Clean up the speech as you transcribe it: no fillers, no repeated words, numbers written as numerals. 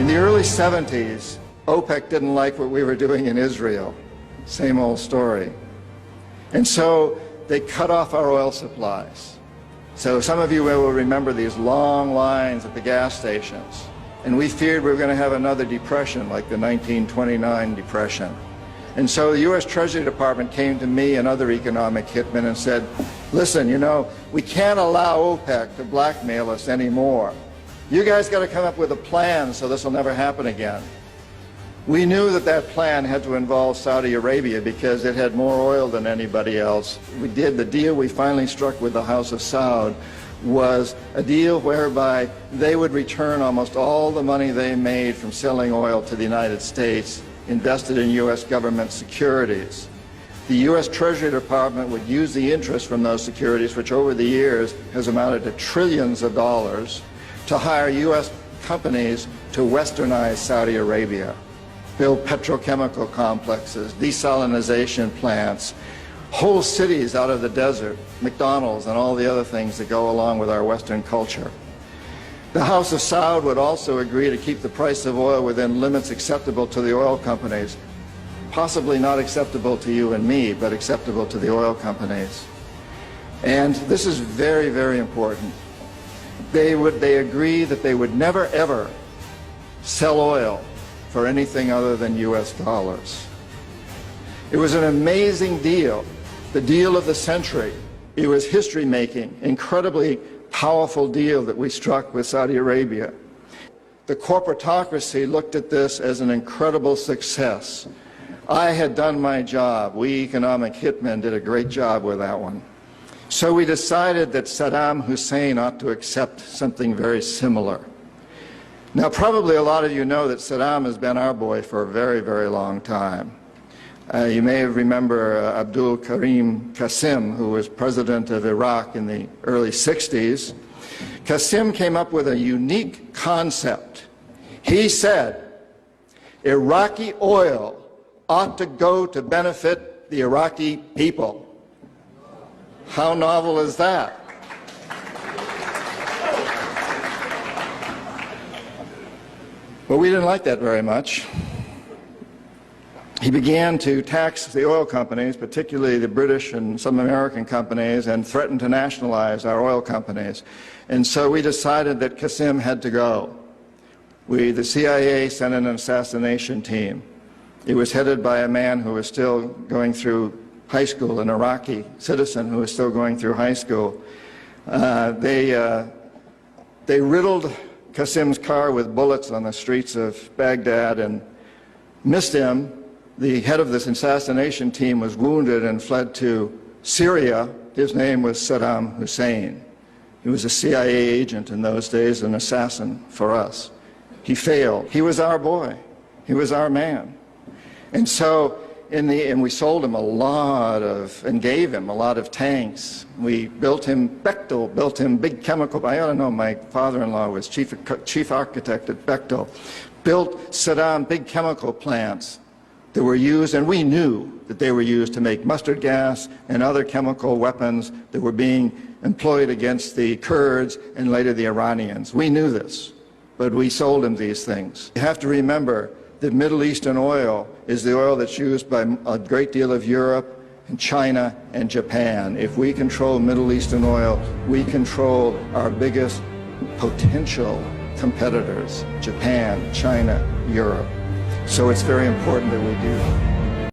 the early 70s, OPEC didn't like what we were doing in Israel. Same old story. And so they cut off our oil supplies. So some of you will remember these long lines at the gas stations. And we feared we were going to have another depression like the 1929 depression. And so the U.S. Treasury Department came to me and other economic hitmen and said, listen, you know, we can't allow OPEC to blackmail us anymore. You guys got to come up with a plan so this will never happen again. We knew that that plan had to involve Saudi Arabia because it had more oil than anybody else. The deal we finally struck with the House of Saud was a deal whereby they would return almost all the money they made from selling oil to the United States, invested in U.S. government securities. The U.S. Treasury Department would use the interest from those securities, which over the years has amounted to trillions of dollars, to hire U.S. companies to westernize Saudi Arabia, build petrochemical complexes, desalinization plants, whole cities out of the desert, McDonald's and all the other things that go along with our Western culture. The House of Saud would also agree to keep the price of oil within limits acceptable to the oil companies, possibly not acceptable to you and me, but acceptable to the oil companies. And this is very, very important. They agree that they would never, ever sell oil for anything other than U.S. dollars. It was an amazing deal, the deal of the century. It was history-making, incredibly powerful deal that we struck with Saudi Arabia. The corporatocracy looked at this as an incredible success. I had done my job. We economic hitmen did a great job with that one. So we decided that Saddam Hussein ought to accept something very similar. Now, probably a lot of you know that Saddam has been our boy for a very, very long time. You may remember Abdul Karim Qasim, who was president of Iraq in the early 60s. Qasim came up with a unique concept. He said, Iraqi oil ought to go to benefit the Iraqi people. How novel is that? But we didn't like that very much. He began to tax the oil companies, particularly the British and some American companies, and threatened to nationalize our oil companies. And so we decided that Qasim had to go. The CIA sent an assassination team. It was headed by a man who was still going through high school, an Iraqi citizen who was still going through high school. They riddled Qasim's car with bullets on the streets of Baghdad and missed him. The head of this assassination team was wounded and fled to Syria. His name was Saddam Hussein. He was a CIA agent in those days, an assassin for us. He failed. He was our boy. He was our man. And so, and we sold him and gave him a lot of tanks. We built him, Bechtel built him big chemical, I ought to know, my father-in-law was chief architect at Bechtel, built Saddam big chemical plants that were used, and we knew that they were used to make mustard gas and other chemical weapons that were being employed against the Kurds and later the Iranians. We knew this, but we sold him these things. You have to remember that Middle Eastern oil is the oil that's used by a great deal of Europe and China and Japan. If we control Middle Eastern oil, we control our biggest potential competitors, Japan, China, Europe. So it's very important that we do.